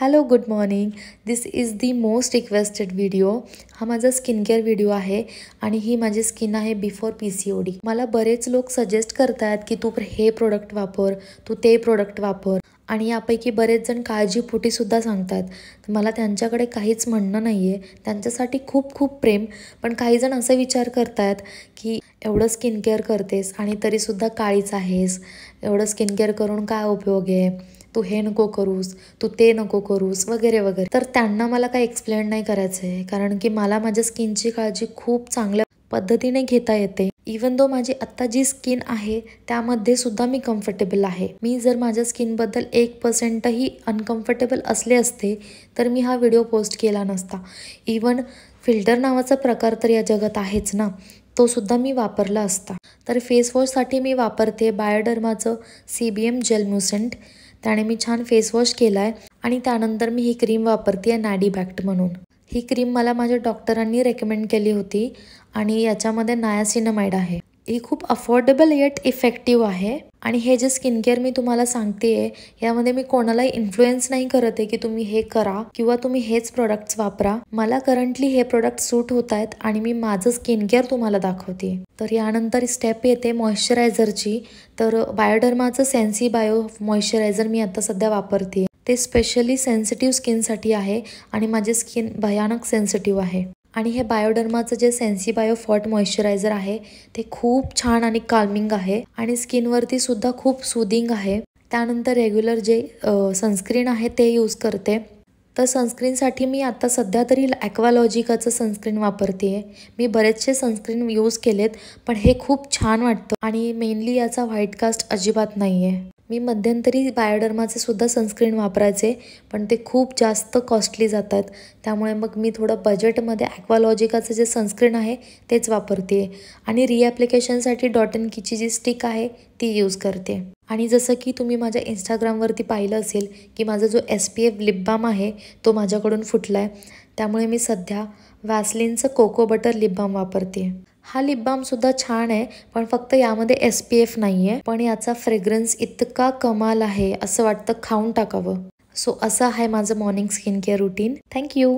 Hello good morning. This is the most requested video. हा माझा skin care video आहे आणि ही माझी स्किन आहे बिफोर PCOD. मला बरेच लोक सजेस्ट करतात की तू हे प्रोडक्ट वापर, तू ते प्रोडक्ट वापर आणि यापैकी बरेच जण काळजीपोटी सुद्धा सांगतात. मला त्यांच्याकडे काहीच म्हणणं नाही आहे, त्यांच्यासाठी खूप खूप प्रेम. पण काही जण असा विचार करतात की एवढं स्किन केअर करतेस आणि तरीसुद्धा काळीच आहेस, एवढं स्किन केअर करून काय उपयोग आहे, तू हे नको करूस, तू ते नको करूस वगैरे वगैरे. तर त्यांना मला काही एक्सप्लेन नाही करायचं आहे, कारण की मला माझ्या स्किनची काळजी खूप चांगल्या पद्धतीने घेता येते. इवन दो माझी आत्ता जी स्किन आहे त्यामध्ये सुद्धा मी कम्फर्टेबल आहे. मी जर माझ्या स्किनबद्दल 1%ही अनकम्फर्टेबल असले असते तर मी हा व्हिडिओ पोस्ट केला नसता. इवन फिल्टर नावाचा प्रकार तर या जगात आहेच ना, तो सुद्धा मी वापरला असता. तर फेसवॉशसाठी मी वापरते बायोडर्माचं CBM जेलम्युसेंट. त्याने मी छान फेसवॉश केला आहे आणि त्यानंतर मी ही क्रीम वापरते आहे नॅडीबॅक्ट म्हणून. ही क्रीम मला माझ्या डॉक्टरांनी रेकमेंड केली होती आणि याच्यामध्ये नायासिनामाइड आहे. ही खूप अफोर्डेबल येट इफेक्टिव्ह आहे. आणि हे जे स्किन केअर मी तुम्हाला सांगते आहे यामध्ये मी कोणालाही इन्फ्लुएन्स नाही करत आहे की तुम्ही हे करा किंवा तुम्ही हेच प्रोडक्ट्स वापरा. मला करंटली हे प्रोडक्ट सूट होत आहेत आणि मी माझं स्किन केअर तुम्हाला दाखवते. तर यानंतर स्टेप येते मॉइश्चरायझरची. तर बायोडर्माचं सेन्सी बायो मॉइश्चरायझर मी आता सध्या वापरते. ते स्पेशली सेन्सिटिव्ह स्किनसाठी आहे आणि माझी स्किन भयानक सेन्सिटिव्ह आहे. आणि हे बायोडर्माचं जे सेन्सी बायो फॉट मॉइश्चरायझर आहे ते खूप छान आणि काल्मिंग आहे आणि स्किनवरती सुद्धा खूप सुदिंग आहे. त्यानंतर रेग्युलर जे सनस्क्रीन आहे ते यूज करते. तर सनस्क्रीनसाठी मी आता सध्या तरी ॲक्वालॉजिकाचं सनस्क्रीन वापरते आहे. मी बरेचसे सनस्क्रीन यूज केलेत पण हे खूप छान वाटतं आणि मेनली याचा व्हाईट कास्ट अजिबात नाही आहे. मी मध्यंतरी बायोडर्माचे सुद्धा सनस्क्रीन वापरायचे पण ते खूप जास्त कॉस्टली जातात, त्यामुळे मग मी थोडं बजेटमध्ये ॲक्वालॉजिकाचं जे सनस्क्रीन आहे तेच वापरते आणि रिॲप्लिकेशनसाठी डॉट अँड कीची जी स्टिक आहे ती यूज करते. आणि जसं की तुम्ही माझ्या इंस्टाग्रामवरती पाहिलं असेल की माझा जो SPF लिप बाम आहे तो माझ्याकडून फुटला आहे, त्यामुळे मी सध्या वॅसलिनचं कोको बटर लिप बाम वापरते. हा लिप बाम सुद्धा छान आहे पण फक्त यामध्ये SPF नाही आहे, पण याचा फ्रेग्रन्स इतका कमाल आहे असं वाटतं खाऊन टाकावं. सो असं आहे माझं morning skin care routine. Thank you.